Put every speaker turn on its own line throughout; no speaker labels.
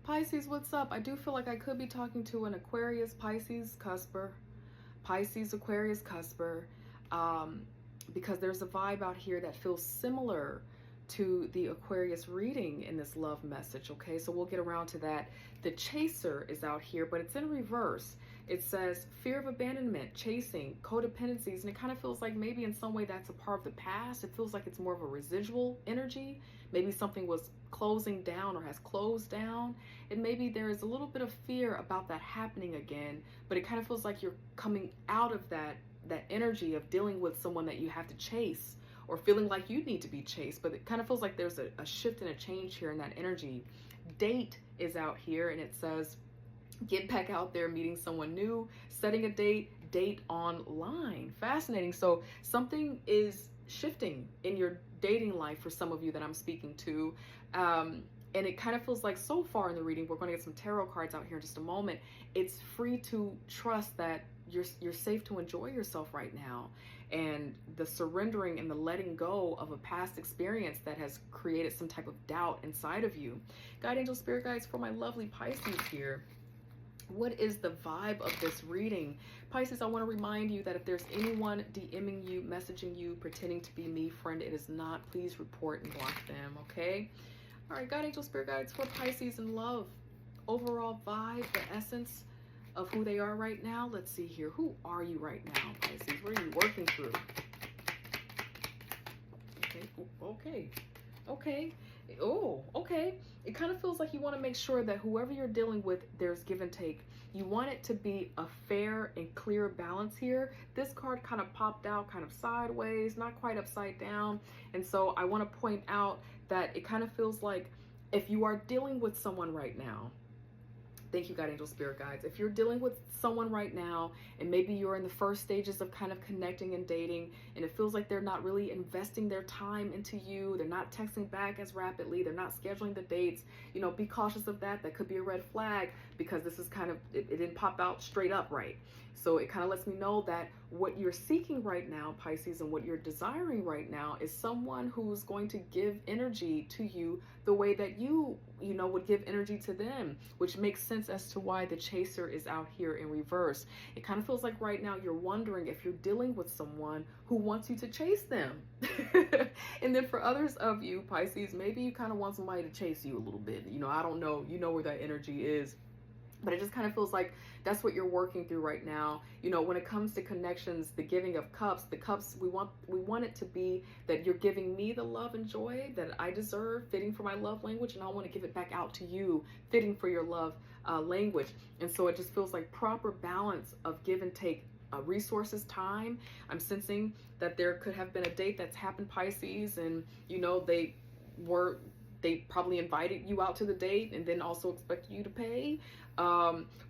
Pisces, what's up? I do feel like I could be talking to an Aquarius, Pisces, cusper. Pisces, Aquarius, cusper. Because there's a vibe out here that feels similar to the Aquarius reading in this love message, okay? So we'll get around to that. The chaser is out here, but it's in reverse. It says fear of abandonment, chasing, codependencies, and it kind of feels like maybe in some way that's a part of the past. It feels like it's more of a residual energy. Maybe something was closing down or has closed down, and maybe there is a little bit of fear about that happening again, but it kind of feels like you're coming out of that energy of dealing with someone that you have to chase, or feeling like you need to be chased. But it kind of feels like there's a shift and a change here in that energy. Date is out here, and it says get back out there, meeting someone new, setting a date online. Fascinating. So something is shifting in your dating life for some of you that I'm speaking to. And it kind of feels like so far in the reading, we're going to get some tarot cards out here in just a moment. It's free to trust that you're safe to enjoy yourself right now, and the surrendering and the letting go of a past experience that has created some type of doubt inside of you. Guide angel spirit guides for my lovely Pisces here. What is the vibe of this reading? Pisces, I want to remind you that if there's anyone DMing you, messaging you, pretending to be me, friend, it is not. Please report and block them, okay? All right, guide angel spirit guides for Pisces in love. Overall vibe, the essence of who they are right now. Let's see here. Who are you right now, Pisces? What are you working through? Okay. Oh, okay. It kind of feels like you want to make sure that whoever you're dealing with, there's give and take. You want it to be a fair and clear balance here. This card kind of popped out kind of sideways, not quite upside down. And so I want to point out that it kind of feels like if you are dealing with someone right now, thank you, God, angel, spirit guides. If you're dealing with someone right now, and maybe you're in the first stages of kind of connecting and dating, and it feels like they're not really investing their time into you, they're not texting back as rapidly, they're not scheduling the dates, you know, be cautious of that. That could be a red flag, because this is kind of, it didn't pop out straight up right. So it kind of lets me know that what you're seeking right now, Pisces, and what you're desiring right now is someone who's going to give energy to you the way that you know, would give energy to them, which makes sense as to why the chaser is out here in reverse. It kind of feels like right now you're wondering if you're dealing with someone who wants you to chase them. And then for others of you, Pisces, maybe you kind of want somebody to chase you a little bit. You know, I don't know. You know where that energy is. But it just kind of feels like that's what you're working through right now. You know, when it comes to connections, the giving of cups, the cups, we want it to be that you're giving me the love and joy that I deserve, fitting for my love language, and I want to give it back out to you, fitting for your love language. And so it just feels like proper balance of give and take. Resources, time. I'm sensing that there could have been a date that's happened, Pisces, and you know, they probably invited you out to the date and then also expected you to pay.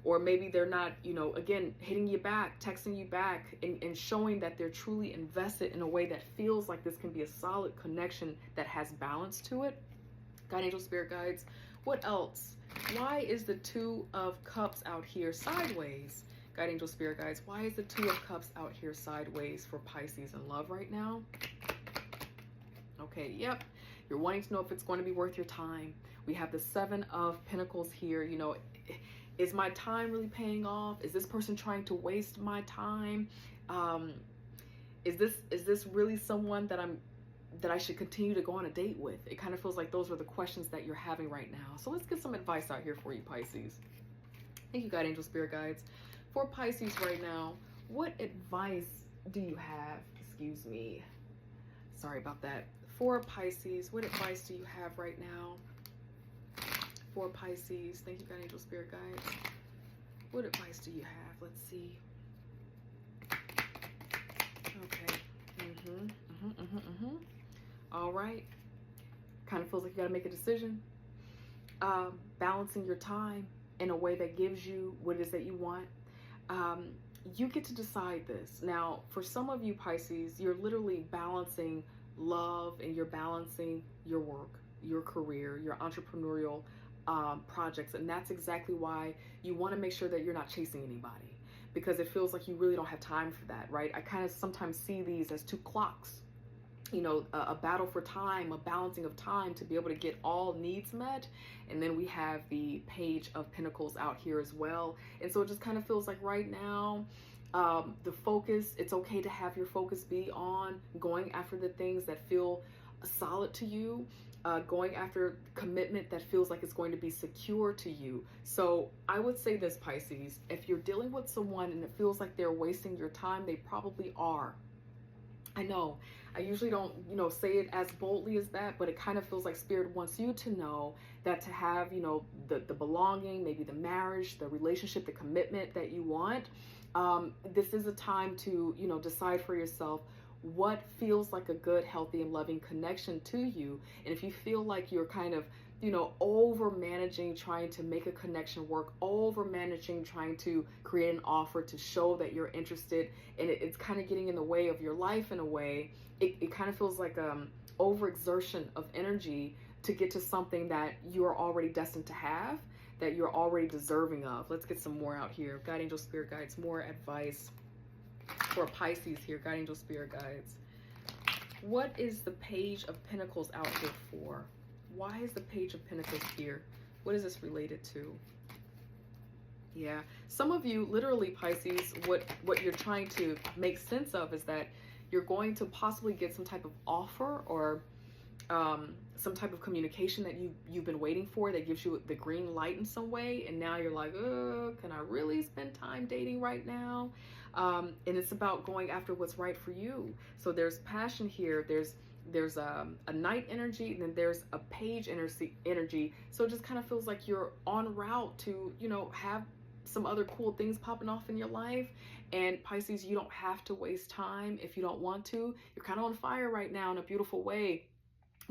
Or maybe they're not, you know, again, hitting you back, texting you back, and showing that they're truly invested in a way that feels like this can be a solid connection that has balance to it. Guide angel spirit guides. What else? Why is the Two of Cups out here sideways? Guide angel spirit guides. Why is the Two of Cups out here sideways for Pisces in love right now? Okay, yep. You're wanting to know if it's going to be worth your time. We have the Seven of Pentacles here. You know, is my time really paying off? Is this person trying to waste my time? Is this really someone that I should continue to go on a date with? It kind of feels like those are the questions that you're having right now. So let's get some advice out here for you, Pisces. Thank you, God, angel, spirit guides. For Pisces right now, what advice do you have? Excuse me. Sorry about that. For Pisces, what advice do you have right now? For Pisces, thank you, God, angel, spirit guides. What advice do you have? Let's see. Okay. All right. Kind of feels like you got to make a decision. Balancing your time in a way that gives you what it is that you want. You get to decide this. Now, for some of you, Pisces, you're literally balancing love, and you're balancing your work, your career, your entrepreneurial projects. And that's exactly why you want to make sure that you're not chasing anybody, because it feels like you really don't have time for that, right? I kind of sometimes see these as two clocks. a battle for time, a balancing of time to be able to get all needs met. And then we have the Page of Pentacles out here as well. And so it just kind of feels like right now, the focus, it's okay to have your focus be on going after the things that feel solid to you, going after commitment that feels like it's going to be secure to you. So I would say this, Pisces, if you're dealing with someone and it feels like they're wasting your time, they probably are. I know I usually don't, say it as boldly as that, but it kind of feels like Spirit wants you to know that to have, the belonging, maybe the marriage, the relationship, the commitment that you want, this is a time to, decide for yourself what feels like a good, healthy, and loving connection to you. And if you feel like you're kind of, over managing, trying to make a connection work, over managing, trying to create an offer to show that you're interested, and it's kind of getting in the way of your life in a way, it kind of feels like overexertion of energy to get to something that you're already destined to have, that you're already deserving of. Let's get some more out here. Guide angel, spirit guides, more advice for Pisces here. Guide angel, spirit guides. What is the Page of Pentacles out here for? Why is the Page of Pentacles here? What is this related to? Yeah, some of you, literally, Pisces, what you're trying to make sense of is that you're going to possibly get some type of offer or some type of communication that you've been waiting for that gives you the green light in some way, and now you're like, can I really spend time dating right now? And it's about going after what's right for you. So there's passion here, there's a Knight energy, and then there's a Page energy. So it just kind of feels like you're en route to, have some other cool things popping off in your life. And Pisces, you don't have to waste time if you don't want to. You're kind of on fire right now in a beautiful way,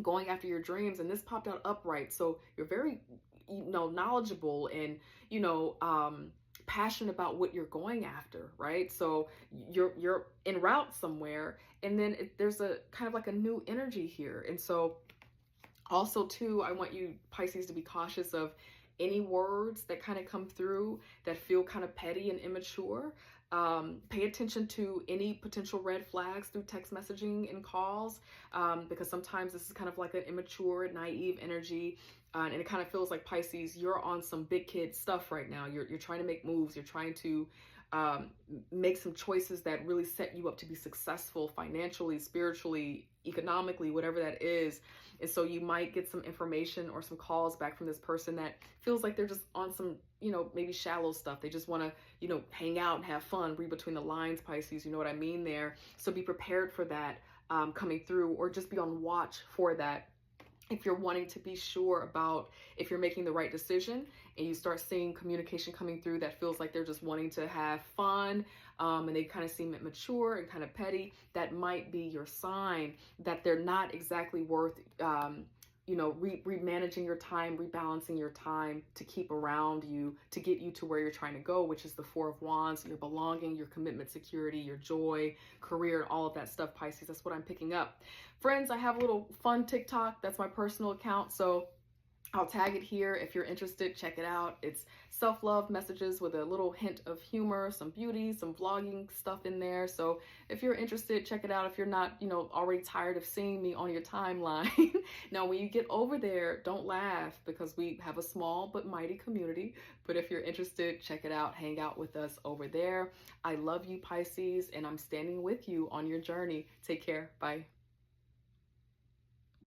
going after your dreams. And this popped out upright, so you're very, knowledgeable and, passionate about what you're going after, right? So you're en route somewhere, and then there's a kind of like a new energy here. And so also too, I want you, Pisces, to be cautious of any words that kind of come through that feel kind of petty and immature. Pay attention to any potential red flags through text messaging and calls, because sometimes this is kind of like an immature, naive energy. And it kind of feels like, Pisces, you're on some big kid stuff right now. You're trying to make moves. You're trying to make some choices that really set you up to be successful financially, spiritually, economically, whatever that is. And so you might get some information or some calls back from this person that feels like they're just on some, maybe shallow stuff. They just want to, hang out and have fun, read between the lines, Pisces, you know what I mean there. So be prepared for that coming through, or just be on watch for that. If you're wanting to be sure about if you're making the right decision, and you start seeing communication coming through that feels like they're just wanting to have fun, and they kind of seem immature and kind of petty, that might be your sign that they're not exactly worth, managing your time, rebalancing your time to keep around you, to get you to where you're trying to go, which is the Four of Wands, your belonging, your commitment, security, your joy, career, and all of that stuff, Pisces. That's what I'm picking up. Friends, I have a little fun TikTok. That's my personal account, so I'll tag it here. If you're interested, check it out. It's self-love messages with a little hint of humor, some beauty, some vlogging stuff in there. So if you're interested, check it out. If you're not, already tired of seeing me on your timeline. Now, when you get over there, don't laugh, because we have a small but mighty community. But if you're interested, check it out. Hang out with us over there. I love you, Pisces, and I'm standing with you on your journey. Take care. Bye.